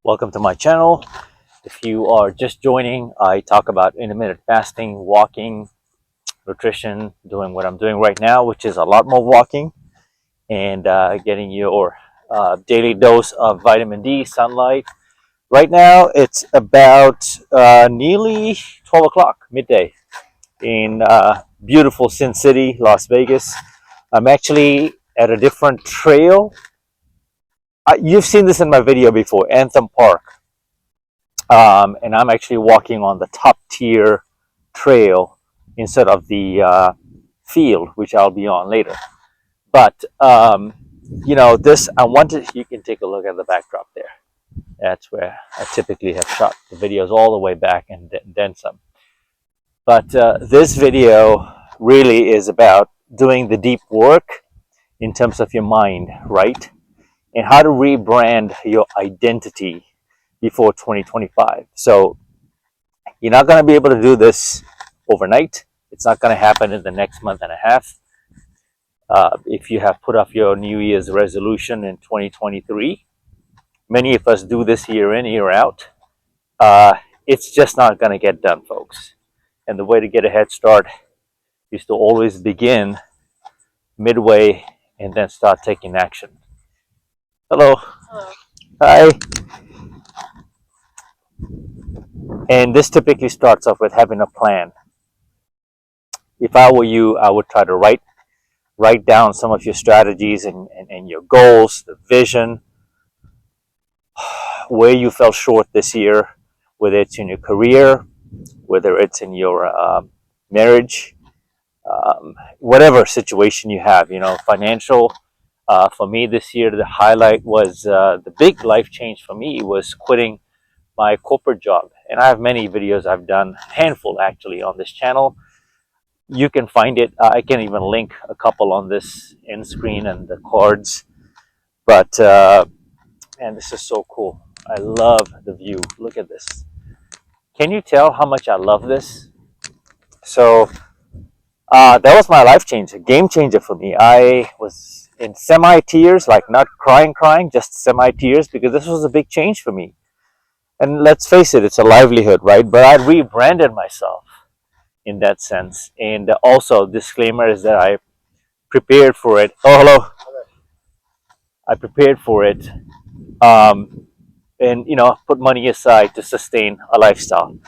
Welcome to my channel. If you are just joining, I talk about intermittent fasting, walking, nutrition, doing what I'm doing right now, which is a lot more walking, and getting your daily dose of vitamin D, sunlight. Right now, it's about nearly 12 o'clock, midday, in beautiful Sin City, Las Vegas. I'm actually at a different trail. You've seen this in my video before, Anthem Park. And I'm actually walking on the top tier trail instead of the field, which I'll be on later. But this I wanted. You can take a look at the backdrop there. That's where I typically have shot the videos all the way back and then some. But this video really is about doing the deep work in terms of your mind, right? And how to rebrand your identity before 2025. So you're not going to be able to do this overnight. It's not going to happen in the next month and a half. If you have put off your New Year's resolution in 2023, many of us do this year in, year out. It's just not going to get done, folks. And the way to get a head start is to always begin midway and then start taking action. Hello. Hello. Hi. And this typically starts off with having a plan. If I were you, I would try to write down some of your strategies and your goals, the vision, where you fell short this year, whether it's in your career, whether it's in your marriage, whatever situation you have, financial. For me this year, the highlight was the big life change for me was quitting my corporate job. And I have many videos I've done, a handful actually, on this channel. You can find it. I can even link a couple on this end screen and the cards. But man, this is so cool. I love the view. Look at this. Can you tell how much I love this? So that was my life change, a game changer for me. I was in semi-tears, like not crying, just semi-tears, because this was a big change for me. And let's face it, it's a livelihood, right? But I rebranded myself in that sense. And also, disclaimer is that I prepared for it. Oh, hello. I prepared for it and, put money aside to sustain a lifestyle.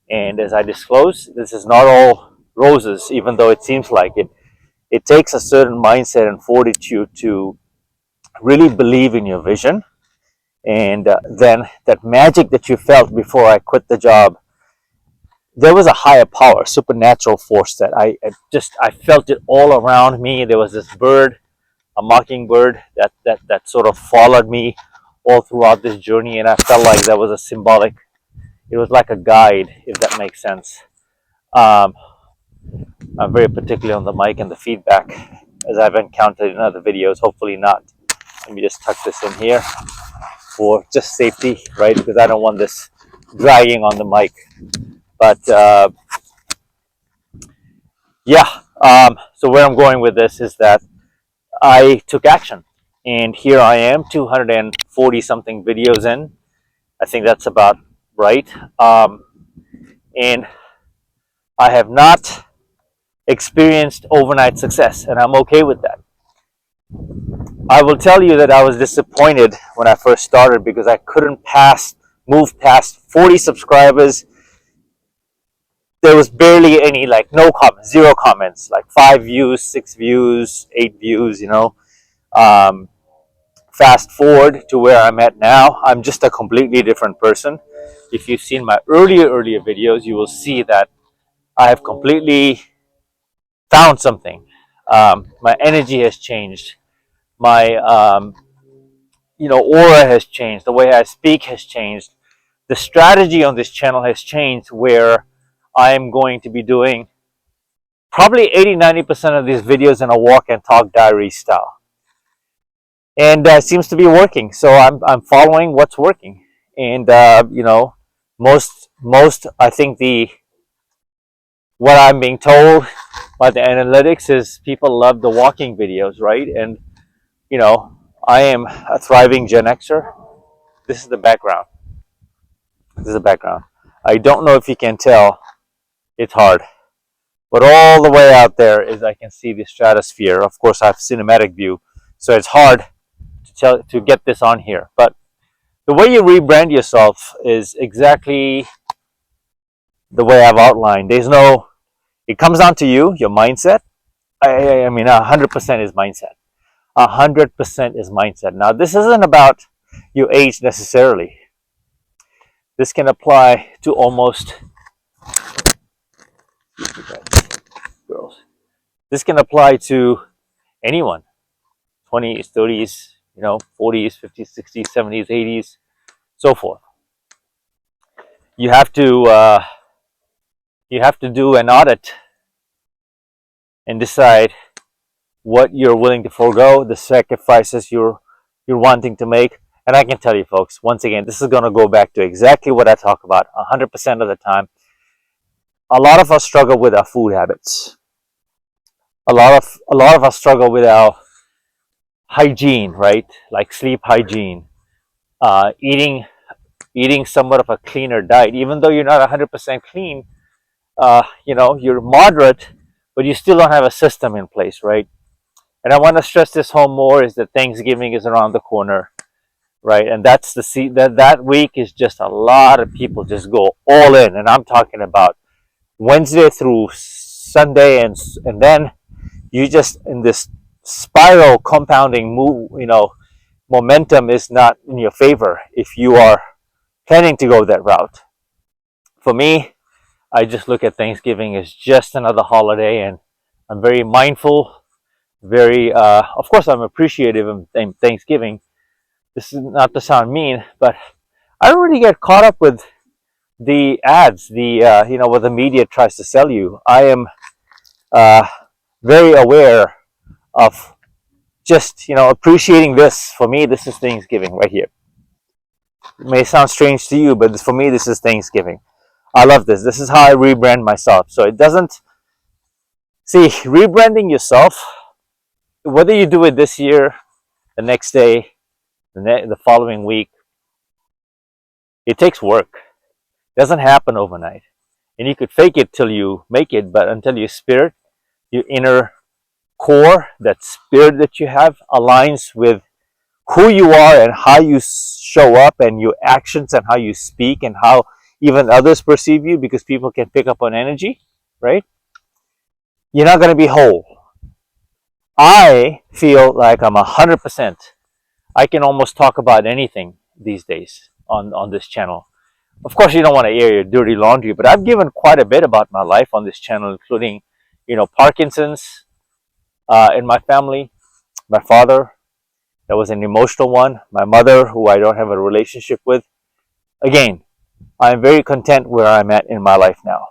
And as I disclosed, this is not all roses, even though it seems like it. It takes a certain mindset and fortitude to really believe in your vision. And then that magic that you felt before I quit the job, there was a higher power, supernatural force that I felt it all around me. There was this bird, a mockingbird, that sort of followed me all throughout this journey, and I felt like that was a symbolic. It was like a guide, if that makes sense. I'm very particular on the mic and the feedback, as I've encountered in other videos. Hopefully not. Let me just tuck this in here for just safety, right? Because I don't want this dragging on the mic. But so where I'm going with this is that I took action. And here I am, 240 something videos in. I think that's about right. And I have not experienced overnight success, and I'm okay with that. I will tell you that I was disappointed when I first started because I couldn't move past 40 subscribers. There was barely any, like no comments, zero comments, like 5 views, 6 views, 8 views, Fast forward to where I'm at now, I'm just a completely different person. If you've seen my earlier videos, you will see that I have completely found something. My energy has changed. My aura has changed. The way I speak has changed. The strategy on this channel has changed, where I am going to be doing probably 80-90% of these videos in a walk and talk diary style, and seems to be working. So I'm following what's working, and most I think what I'm being told by the analytics is people love the walking videos, right? And I am a thriving Gen Xer. This is the background. This is the background. I don't know if you can tell, it's hard. But all the way out there is I can see the stratosphere. Of course, I have cinematic view, so it's hard to get this on here. But the way you rebrand yourself is exactly the way I've outlined. It comes down to you, your mindset. I mean, 100% is mindset. 100% is mindset. Now, this isn't about your age necessarily. This can apply to almost, girls. This can apply to anyone, 20s, 30s, 40s, 50s, 60s, 70s, 80s, so forth. You have to do an audit and decide what you're willing to forego, the sacrifices you're wanting to make. And I can tell you, folks, once again, this is going to go back to exactly what I talk about 100% of the time. A lot of us struggle with our food habits. A lot of us struggle with our hygiene, right? Like sleep hygiene, eating somewhat of a cleaner diet, even though you're not 100% clean. You're moderate, but you still don't have a system in place, right? And I want to stress this home more is that Thanksgiving is around the corner, right? And that's that week is just a lot of people just go all in, and I'm talking about Wednesday through Sunday, and then you just in this spiral compounding move. Momentum is not in your favor if you are planning to go that route. For me, I just look at Thanksgiving as just another holiday, and I'm very mindful. Of course, I'm appreciative of Thanksgiving. This is not to sound mean, but I don't really get caught up with the ads, what the media tries to sell you. I am very aware of just, appreciating this. For me, this is Thanksgiving right here. It may sound strange to you, but for me, this is Thanksgiving. I love this. This is how I rebrand myself. So it doesn't, see, rebranding yourself, whether you do it this year, the next day, the following week, it takes work. It doesn't happen overnight. And you could fake it till you make it, but until your spirit, your inner core, that spirit that you have aligns with who you are and how you show up and your actions and how you speak and how even others perceive you, because people can pick up on energy, right? You're not going to be whole. I feel like I'm 100%. I can almost talk about anything these days on this channel. Of course, you don't want to air your dirty laundry, but I've given quite a bit about my life on this channel, including, Parkinson's in my family, my father, that was an emotional one, my mother, who I don't have a relationship with. Again, I'm very content where I'm at in my life now.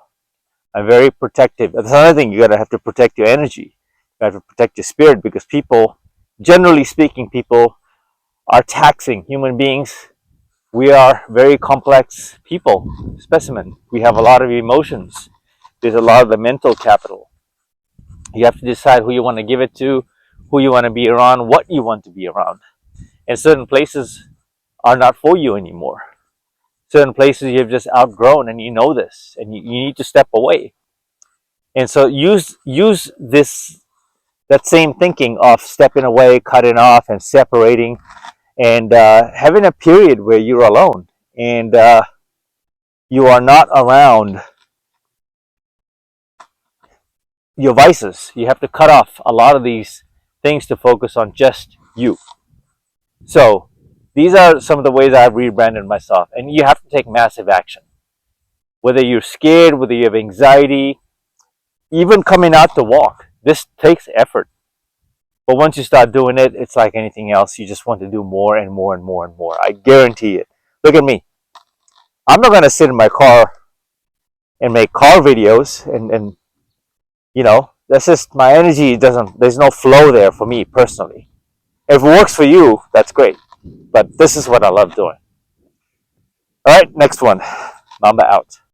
I'm very protective. That's another thing, you gotta have to protect your energy. You have to protect your spirit, because people, generally speaking, people are taxing human beings. We are very complex people, specimen. We have a lot of emotions. There's a lot of the mental capital. You have to decide who you want to give it to, who you want to be around, what you want to be around. And certain places are not for you anymore. Certain places you've just outgrown, and you know this, and you need to step away. And so use that same thinking of stepping away, cutting off, and separating, and having a period where you're alone and you are not around your vices. You have to cut off a lot of these things to focus on just you. So these are some of the ways I've rebranded myself, and you have to take massive action. Whether you're scared, whether you have anxiety, even coming out to walk, this takes effort. But once you start doing it, it's like anything else. You just want to do more and more and more and more. I guarantee it. Look at me. I'm not going to sit in my car and make car videos and that's just my energy. There's no flow there for me personally. If it works for you, that's great. But this is what I love doing. All right, next one. Mamba out.